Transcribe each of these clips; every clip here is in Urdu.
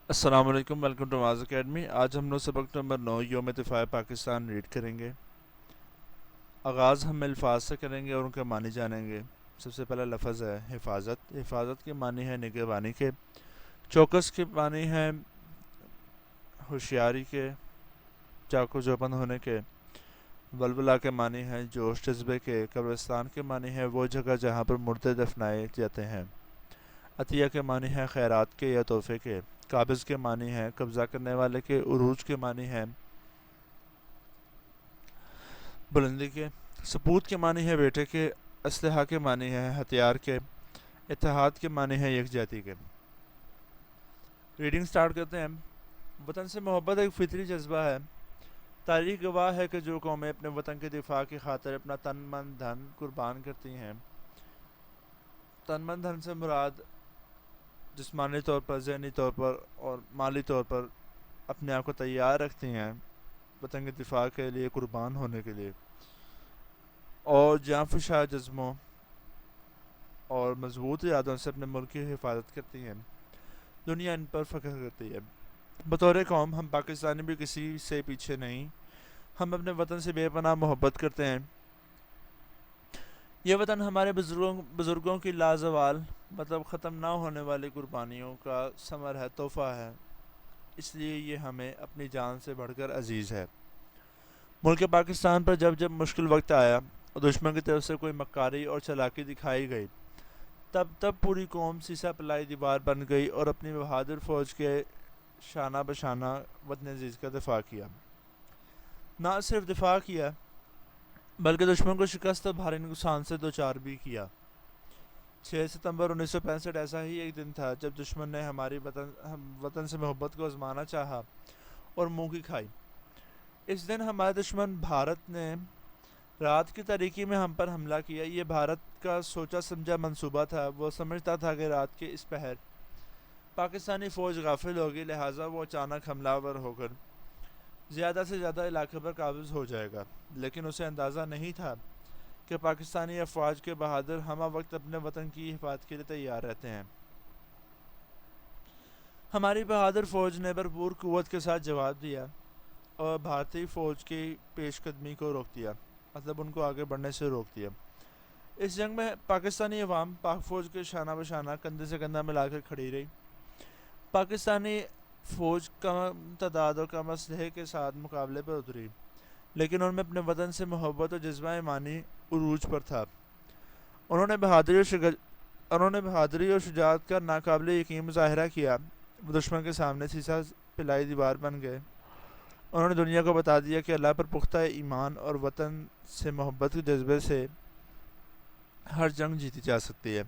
السلام علیکم، ویلکم ٹو معاذ اکیڈمی۔ آج ہم لوگ سبق نمبر 9 یوم دفاع پاکستان ریڈ کریں گے۔ آغاز ہم الفاظ سے کریں گے اور ان کے معنی جانیں گے۔ سب سے پہلا لفظ ہے حفاظت۔ حفاظت کے معنی ہے نگہبانی کے۔ چوکس کے معنی ہے ہوشیاری کے، چاقو چوبند ہونے کے۔ ولولہ کے معنی ہے جوش جذبے کے۔ قبرستان کے معنی ہے وہ جگہ جہاں پر مردے دفنائے جاتے ہیں۔ عطیہ کے معنی ہے خیرات کے یا تحفے کے۔ قابض کے معنی ہے قبضہ کرنے والے کے۔ عروج کے معنی ہے بلندی کے۔ سپوت کے معنی ہے بیٹے کے۔ اسلحہ کے معنی ہے ہتھیار کے۔ اتحاد کے معنی ہے یکجہتی کے۔ ریڈنگ سٹارٹ کرتے ہیں۔ وطن سے محبت ایک فطری جذبہ ہے۔ تاریخ گواہ ہے کہ جو قومیں اپنے وطن کے دفاع کی خاطر اپنا تن من دھن قربان کرتی ہیں، تن من دھن سے مراد جسمانی طور پر، ذہنی طور پر اور مالی طور پر اپنے آپ کو تیار رکھتی ہیں وطن کے دفاع کے لیے، قربان ہونے کے لیے، اور جاں فشاں جذبوں اور مضبوط ارادوں سے اپنے ملک کی حفاظت کرتی ہیں۔ دنیا ان پر فخر کرتی ہے۔ بطور قوم ہم پاکستانی بھی کسی سے پیچھے نہیں۔ ہم اپنے وطن سے بے پناہ محبت کرتے ہیں۔ یہ وطن ہمارے بزرگوں کی لازوال مطلب ختم نہ ہونے والی قربانیوں کا ثمر ہے، تحفہ ہے، اس لیے یہ ہمیں اپنی جان سے بڑھ کر عزیز ہے۔ ملک پاکستان پر جب جب مشکل وقت آیا اور دشمن کی طرف سے کوئی مکاری اور چالاکی دکھائی گئی، تب تب پوری قوم سیسا پلائی دیوار بن گئی اور اپنی بہادر فوج کے شانہ بشانہ وطن عزیز کا دفاع کیا۔ نہ صرف دفاع کیا بلکہ دشمن کو شکست اور بھاری نقصان سے دوچار بھی کیا۔ 6 ستمبر 1965 ایسا ہی ایک دن تھا جب دشمن نے ہماری وطن سے محبت کو آزمانا چاہا اور منہ کی کھائی۔ اس دن ہمارے دشمن بھارت نے رات کی تاریکی میں ہم پر حملہ کیا۔ یہ بھارت کا سوچا سمجھا منصوبہ تھا۔ وہ سمجھتا تھا کہ رات کے اس پہر پاکستانی فوج غافل ہوگی، لہٰذا وہ اچانک حملہ آور ہو کر زیادہ سے زیادہ علاقے پر قابض ہو جائے گا، لیکن اسے اندازہ نہیں تھا کہ پاکستانی افواج کے بہادر ہمہ وقت اپنے وطن کی حفاظت کے لیے تیار رہتے ہیں۔ ہماری بہادر فوج نے بھرپور قوت کے ساتھ جواب دیا اور بھارتی فوج کی پیش قدمی کو روک دیا، مطلب ان کو آگے بڑھنے سے روک دیا۔ اس جنگ میں پاکستانی عوام پاک فوج کے شانہ بشانہ کندھے سے کندھا ملا کر کھڑی رہی۔ پاکستانی فوج کم تعداد اور کم اسلحے کے ساتھ مقابلے پر اتری، لیکن ان میں اپنے وطن سے محبت اور جذبہ ایمانی عروج پر تھا۔ انہوں نے بہادری اور شجاعت کا ناقابل یقین مظاہرہ کیا۔ وہ دشمن کے سامنے سیسا پلائی دیوار بن گئے۔ انہوں نے دنیا کو بتا دیا کہ اللہ پر پختہ ایمان اور وطن سے محبت کے جذبے سے ہر جنگ جیتی جا سکتی ہے۔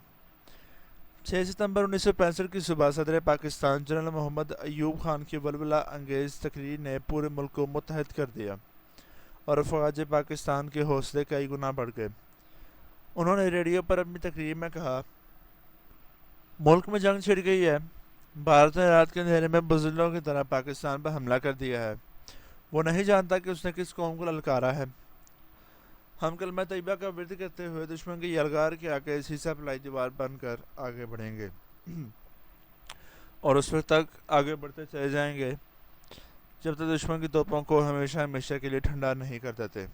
6 ستمبر 1965 کی صبح صدر پاکستان جنرل محمد ایوب خان کی ولولہ انگیز تقریر نے پورے ملک کو متحد کر دیا اور افواج پاکستان کے حوصلے کئی گنا بڑھ گئے۔ انہوں نے ریڈیو پر اپنی تقریر میں کہا، ملک میں جنگ چھڑ گئی ہے۔ بھارت نے رات کے اندھیرے میں بزدلوں کی طرح پاکستان پر حملہ کر دیا ہے۔ وہ نہیں جانتا کہ اس نے کس قوم کو للکارا ہے۔ ہم کلمہ طیبہ کا ورد کرتے ہوئے دشمن کی یلغار کے آگے سیسا پلائی دیوار بن کر آگے بڑھیں گے اور اس وقت تک آگے بڑھتے چلے جائیں گے جب تک دشمن کی توپوں کو ہمیشہ ہمیشہ کے لیے ٹھنڈا نہیں کر دیتے۔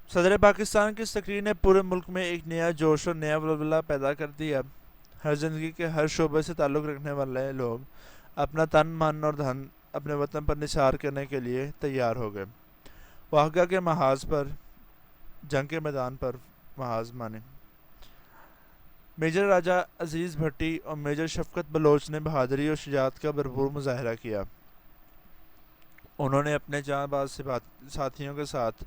صدر پاکستان کی اس تقریر نے پورے ملک میں ایک نیا جوش اور نیا ولولہ پیدا کر دیا۔ ہر زندگی کے ہر شعبے سے تعلق رکھنے والے لوگ اپنا تن من اور دھن اپنے وطن پر نثار کرنے کے لیے تیار ہو گئے۔ واقعہ کے محاذ پر، جنگ کے میدان پر محاذ مانے میجر راجہ عزیز بھٹی اور میجر شفقت بلوچ نے بہادری اور شجاعت کا بھرپور مظاہرہ کیا۔ انہوں نے اپنے جاں باز ساتھیوں کے ساتھ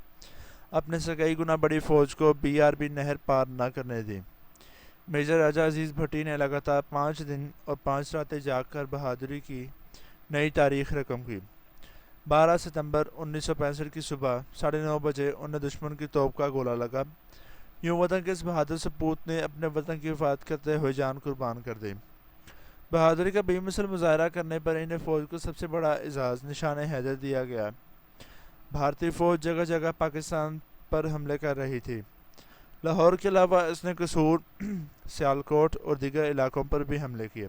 اپنے سے کئی گنا بڑی فوج کو بی آر بی نہر پار نہ کرنے دی۔ میجر راجہ عزیز بھٹی نے لگاتار 5 دن اور 5 راتیں جاگ کر بہادری کی نئی تاریخ رقم کی۔ 12 ستمبر 1965 کی صبح 9:30 بجے انہیں دشمن کی توپ کا گولہ لگا۔ یوں وطن کے اس بہادر سپوت نے اپنے وطن کی حفاظت کرتے ہوئے جان قربان کر دی۔ بہادری کا بے مثل مظاہرہ کرنے پر انہیں فوج کو سب سے بڑا اعزاز نشان حیدر دیا گیا۔ بھارتی فوج جگہ جگہ پاکستان پر حملے کر رہی تھی۔ لاہور کے علاوہ اس نے قصور، سیالکوٹ اور دیگر علاقوں پر بھی حملے کیے۔